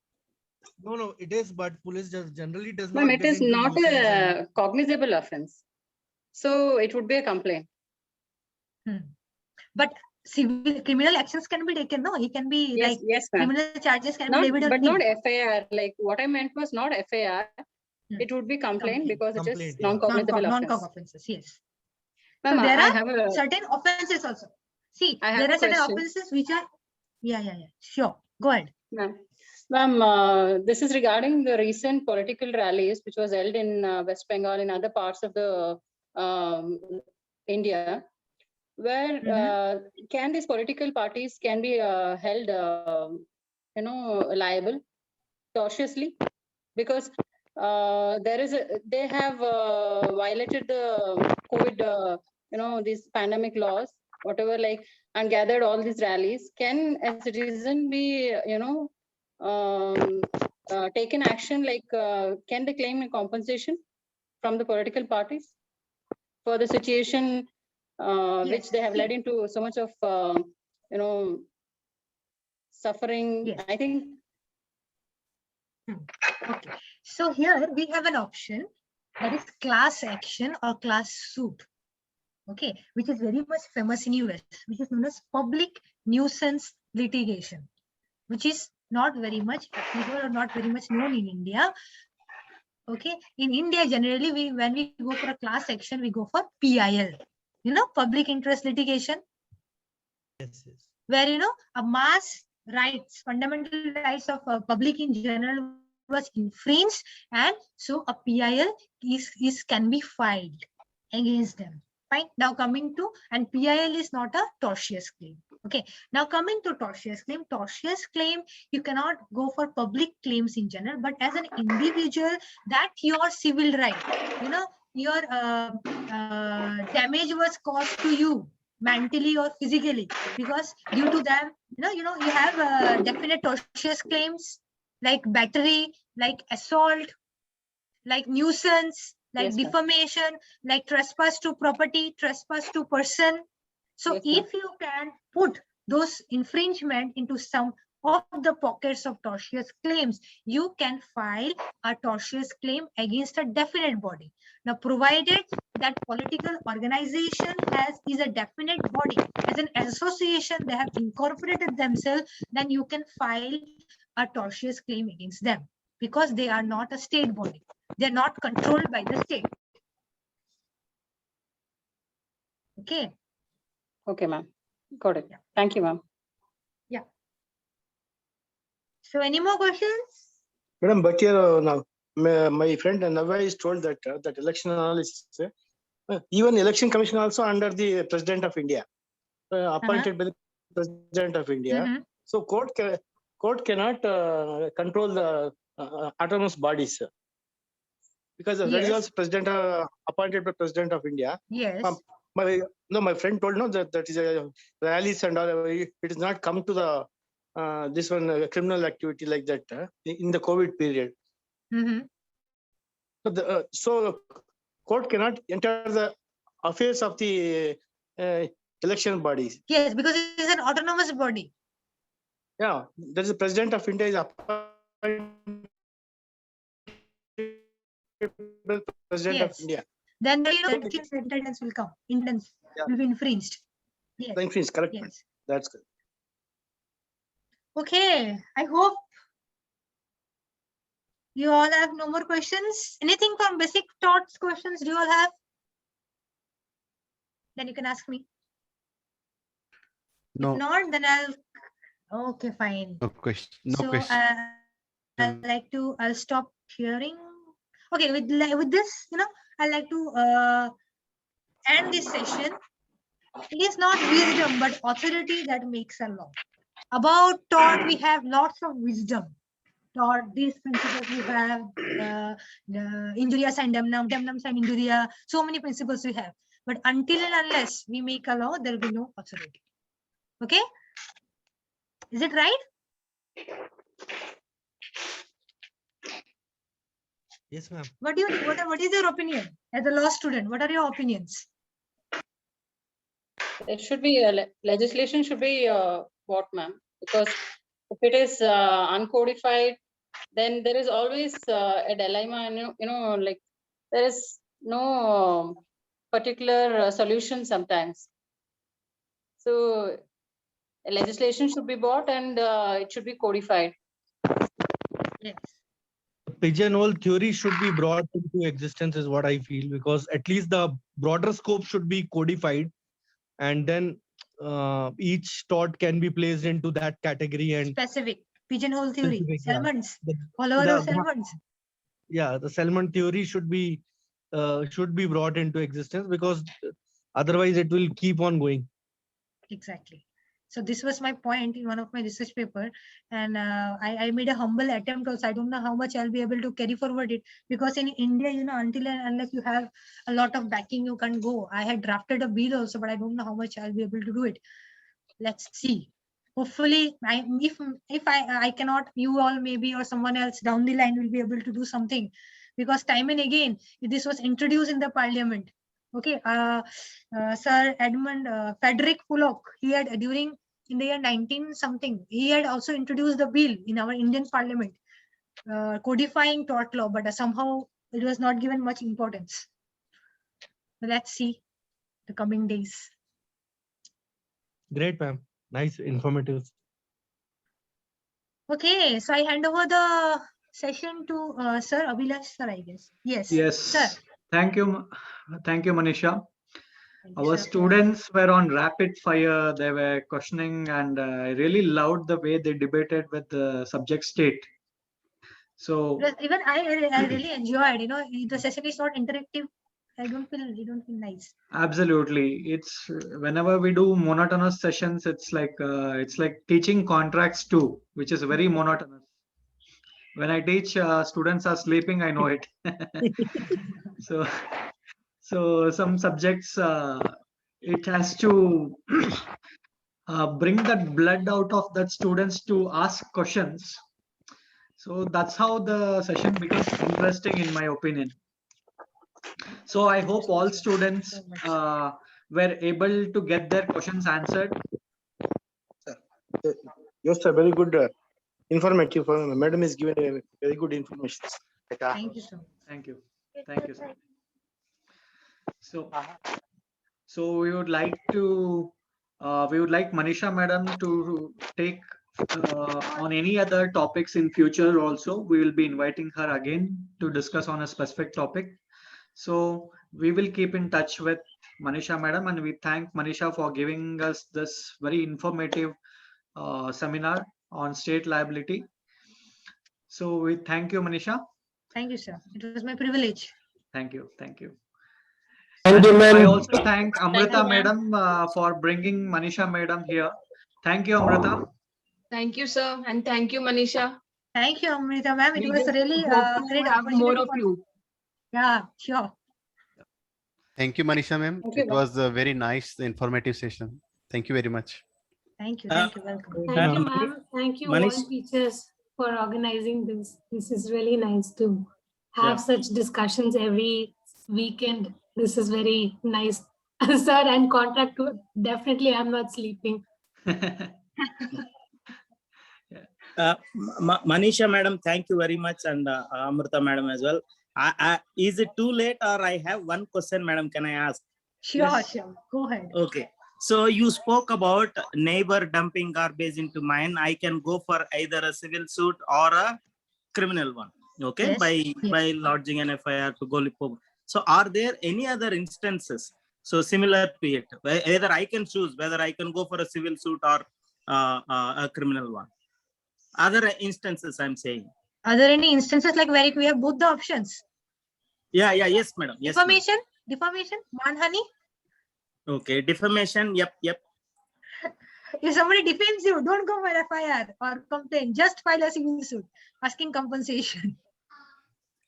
No, it is, but police just generally does Ma'am, not it get is into not nuisance and- a cognizable offense. So it would be a complaint. But civil criminal actions can be taken. No, he can be Yes, like yes, ma'am. criminal charges can Not, be levied on but him. not FIR. Like what I meant was not FIR. It would be complaint Complaint. because it is Complaint, yeah. non-cognizable Non-cog offense. offenses. Yes. Ma'am, So there I are have a certain offenses also. See, I have there a are certain question. offenses which are. Yeah. Sure. Go ahead. Ma'am, this is regarding the recent political rallies which was held in West Bengal and other parts of the India, where can these political parties can be held, liable tortiously, because they have violated the COVID, these pandemic laws, whatever, like, and gathered all these rallies. Can a citizen be, taken action, like, can they claim a compensation from the political parties for the situation which they have led into so much of, suffering? Yes. I think. Okay. So here we have an option that is class action or class suit. Okay, which is very much famous in US, which is known as public nuisance litigation, which is not very much applicable or not very much known in India. Okay, in India generally when we go for a class action, we go for PIL, public interest litigation. Yes. Where a mass rights, fundamental rights of public in general was infringed, and so a PIL can be filed against them. Fine. Now coming to, and PIL is not a tortious claim. Okay. Now coming to tortious claim, you cannot go for public claims in general, but as an individual, that your civil right, your damage was caused to you mentally or physically, because due to them, you have definite tortious claims like battery, like assault, like nuisance, like Yes, ma'am. defamation, like trespass to property, trespass to person. So Yes, ma'am. if you can put those infringement into some of the pockets of tortious claims, you can file a tortious claim against a definite body. Now, provided that political organization is a definite body, as an association, they have incorporated themselves, then you can file a tortious claim against them, because they are not a state body. They're not controlled by the state. Okay. Okay, ma'am. Got it. Thank you, ma'am. Yeah. So any more questions? Madam, but here now, my friend Nava is told that that election analysis, even election commission also under the President of India, appointed by the President of India. So court cannot control the autonomous bodies, because that is also President appointed by President of India. Yes. My friend told that is a rallies and all. It is not come to the this one criminal activity like that in the COVID period. So court cannot enter the affairs of the election bodies. Yes, because it is an autonomous body. Yeah, that is the President of India is appointed President of India. Then intelligence will come. Intelligence will be infringed. Yes. Infringed, correct. Yes. That's good. Okay. I hope you all have no more questions. Anything from basic thoughts questions do you all have? Then you can ask me. No. If not, then I'll. Okay, fine. No question. No So question. I'll stop sharing. Okay, with this, I'd like to end this session. It is not wisdom, but authority that makes a law. About tort, we have lots of wisdom. tort these principles we have, injuria sandemnum, demnum sine injuria, so many principles we have. But until and unless we make a law, there will be no authority. Okay? Is it right? Yes, ma'am. What is your opinion as a law student? What are your opinions? There should be legislation should be what, ma'am? Because if it is uncodified, then there is always a dilemma. And like there is no particular solution sometimes. So legislation should be brought and it should be codified. Yes. Pigeonhole theory should be brought into existence is what I feel, because at least the broader scope should be codified, and then each tort can be placed into that category and Specific pigeonhole theory, specific, yeah. Salmons, follower of The- Salmons. Yeah, the Salmon theory should be brought into existence, because otherwise it will keep on going. Exactly. So this was my point in one of my research paper, and I made a humble attempt also. I don't know how much I'll be able to carry forward it, because in India, until and unless you have a lot of backing, you can't go. I had drafted a bill also, but I don't know how much I'll be able to do it. Let's see. Hopefully, if I cannot, you all maybe or someone else down the line will be able to do something, because time and again this was introduced in the parliament. Okay, Sir Edmund Frederick Pollock, he had during in the year 19 something, he had also introduced the bill in our Indian parliament, codifying tort law, but somehow it was not given much importance. So let's see the coming days. Great, ma'am. Nice, informative. Okay, so I hand over the session to Sir Abhilash sir, I guess. Yes. Yes. Sir. Thank you. Thank you, Manisha. Thank you, Our sir. students were on rapid fire. They were questioning, and I really loved the way they debated with the subject state. So Even I really enjoyed. The session is not interactive. I don't feel nice. absolutely, it's whenever we do monotonous sessions, it's like teaching contracts too, which is very monotonous. When I teach, students are sleeping, I know it. So some subjects, it has to bring that blood out of that students to ask questions. So that's how the session becomes interesting, in my opinion. So I hope all students were able to get their questions answered. Yes, sir. Very good. Informative. Madam is given a very good information. Thank you, sir. Thank you. Thank you, sir. So we would like Manisha madam to take on any other topics in future also. We will be inviting her again to discuss on a specific topic. So we will keep in touch with Manisha madam, and we thank Manisha for giving us this very informative seminar on state liability. So we thank you, Manisha. Thank you, sir. It was my privilege. Thank you. Thank you. Thank you, And I ma'am. also thank Amrita you, ma'am. madam for bringing Manisha madam here. Thank you, Amrita. Thank you, sir. And thank you, Manisha. Thank you, Amrita ma'am. It We was just really hope to great have more opportunity of for- you. Yeah, sure. Thank you, Manisha ma'am. Thank you, It ma'am. was a very nice, informative session. Thank you very much. Thank you. Thank you. Welcome. Thank you, ma'am. Thank you all Manish- teachers for organizing this. This is really nice to have such discussions every weekend. This is very nice. Sir, and contract to definitely I'm not sleeping. Manisha madam, thank you very much, and Amrita madam as well. Is it too late, or I have one question, madam? Can I ask? Sure, Yes. sure. Go ahead. Okay. So you spoke about neighbor dumping garbage into mine. I can go for either a civil suit or a criminal one. Okay, Yes, by lodging an FIR to go. So are there any other instances? So similar to it, either I can choose whether I can go for a civil suit or a criminal one. Other instances, I'm saying. Are there any instances like where we have both the options? Yeah, yes, madam. Yes, madam. Defamation, manhani. Okay, defamation. Yep. If somebody defames you, don't go for FIR or complaint. Just file a civil suit asking compensation.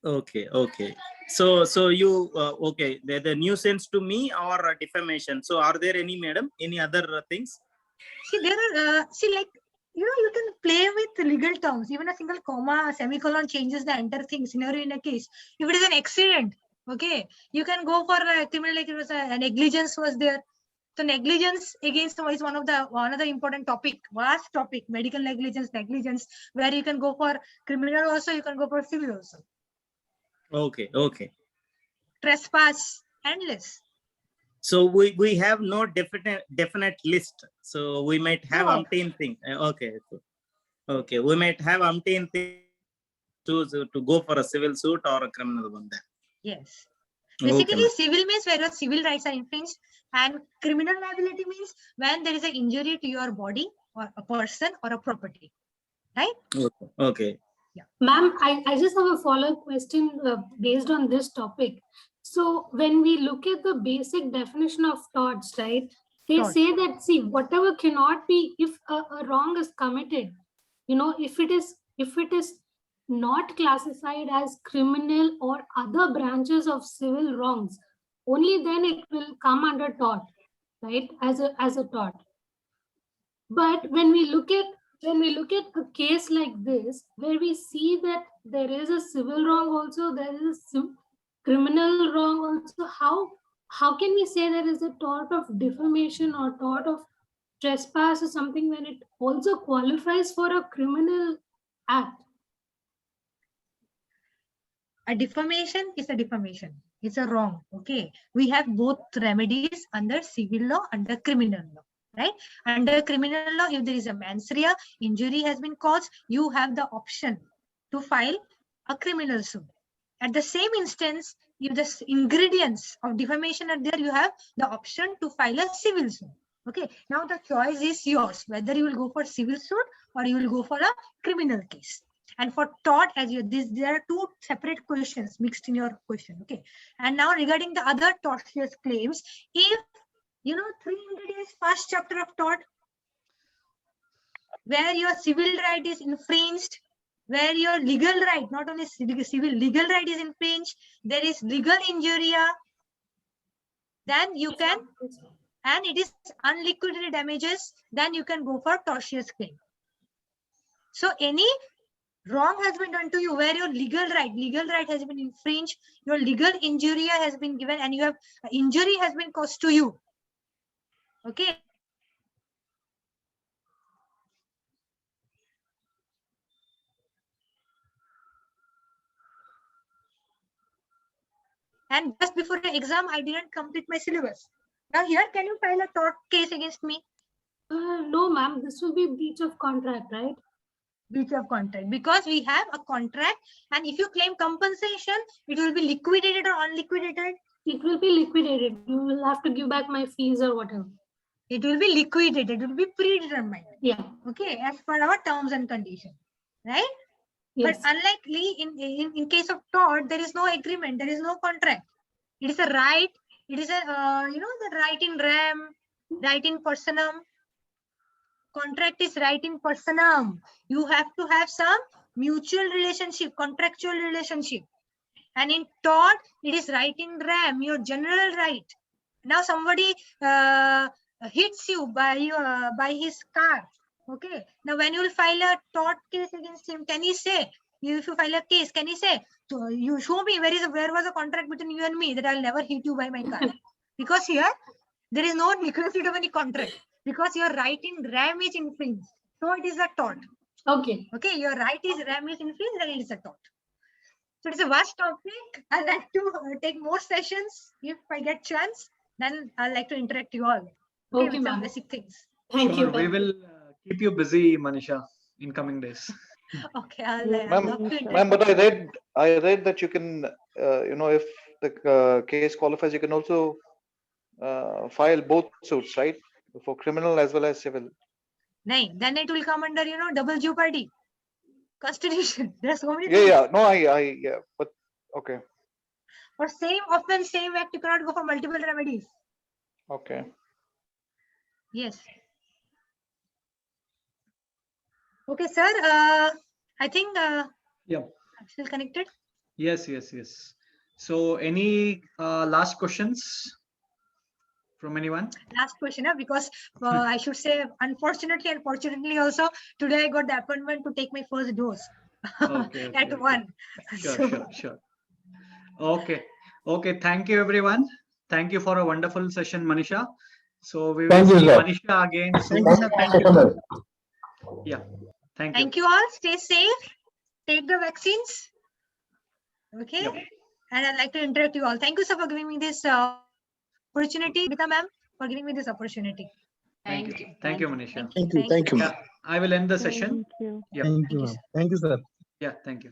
Okay, okay. So you okay? The nuisance to me or defamation. So are there any, madam, any other things? See, there are like you can play with legal terms. Even a single comma, semicolon changes the entire thing. Scenario in a case. If it is an accident, okay, you can go for a criminal, like it was a negligence was there. So negligence against is one of the important topic, vast topic, medical negligence, where you can go for criminal also, you can go for civil also. Okay, okay. Trespass, endless. So we have no definite list. So we might have No. umpteen thing. Okay, okay. We might have umpteen thing to go for a civil suit or a criminal one there. Yes. Okay, Basically, ma'am. civil means where your civil rights are infringed, and criminal liability means when there is an injury to your body or a person or a property, right? Okay. Okay. Ma'am, I just have a follow-up question based on this topic. So when we look at the basic definition of torts, right, they Tort. say that, see, whatever cannot be, if a wrong is committed, if it is not classified as criminal or other branches of civil wrongs, only then it will come under tort, right, as a tort. But when we look at a case like this, where we see that there is a civil wrong also, there is a criminal wrong also, how can we say there is a tort of defamation or tort of trespass or something when it also qualifies for a criminal act? A defamation is a defamation. It's a wrong. Okay. We have both remedies under civil law, under criminal law. Right? Under criminal law, if there is a mens rea, injury has been caused, you have the option to file a criminal suit. At the same instance, if the ingredients of defamation are there, you have the option to file a civil suit. Okay. Now the choice is yours, whether you will go for civil suit or you will go for a criminal case. And for tort, there are two separate questions mixed in your question. Okay. And now regarding the other tortious claims, if 300 is first chapter of tort, where your civil right is infringed, where your legal right, not only civil, legal right is infringed, there is legal injuria, then you can, and it is unliquidated damages, then you can go for tortious claim. So any wrong has been done to you, where your legal right has been infringed, your legal injuria has been given, and you have injury has been caused to you. Okay. And just before the exam, I didn't complete my syllabus. Now here, can you file a tort case against me? No, ma'am. This will be breach of contract, right? Breach of contract, because we have a contract, and if you claim compensation, it will be liquidated or unliquidated. It will be liquidated. You will have to give back my fees or whatever. It will be liquidated. It will be predetermined. Yeah. Okay, as per our terms and conditions, right? Yes. But unlikely in case of tort, there is no agreement. There is no contract. It is a right. It is a the right in rem, right in personam. Contract is right in personam. You have to have some mutual relationship, contractual relationship. And in tort, it is right in rem, your general right. Now somebody hits you by his car. Okay. Now when you will file a tort case against him, can he say, if you file a case, can he say, so you show me where was the contract between you and me that I'll never hit you by my car? Because here there is no necessity of any contract, because your right in rem is infringed. So it is a tort. Okay. Okay, your right is rem is infringed, then it is a tort. So it's a vast topic. I'd like to take more sessions if I get chance. Then I'd like to interact you all. Okay, with some ma'am. basic things. Thank you. We will keep you busy, Manisha, in coming days. Okay, I'll love to interact. Ma'am, but I read that you can, if the case qualifies, you can also file both suits, right, for criminal as well as civil. No, then it will come under double jeopardy. Constitution. There's so many Yeah, things. yeah. No, yeah, but okay. For same offense, same act, you cannot go for multiple remedies. Okay. Yes. Okay, sir. I think Yeah. I'm still connected. Yes. So any last questions from anyone? Last question, because I should say, unfortunately and fortunately also, today I got the appointment to take my first dose Okay. at 1. Sure. Okay. Thank you, everyone. Thank you for a wonderful session, Manisha. So we will Thank you, see sir. Manisha again soon. Thank you, sir. Thank you. Yeah. Thank you. Thank you all. Stay safe. Take the vaccines. Okay. Yep. And I'd like to interact you all. Thank you, sir, for giving me this opportunity. Bita ma'am, for giving me this opportunity. Thank you, Manisha. Thank you. Yeah, I will end the session. Thank you. Yep. Thank you, ma'am. Thank you, sir. Yeah, thank you.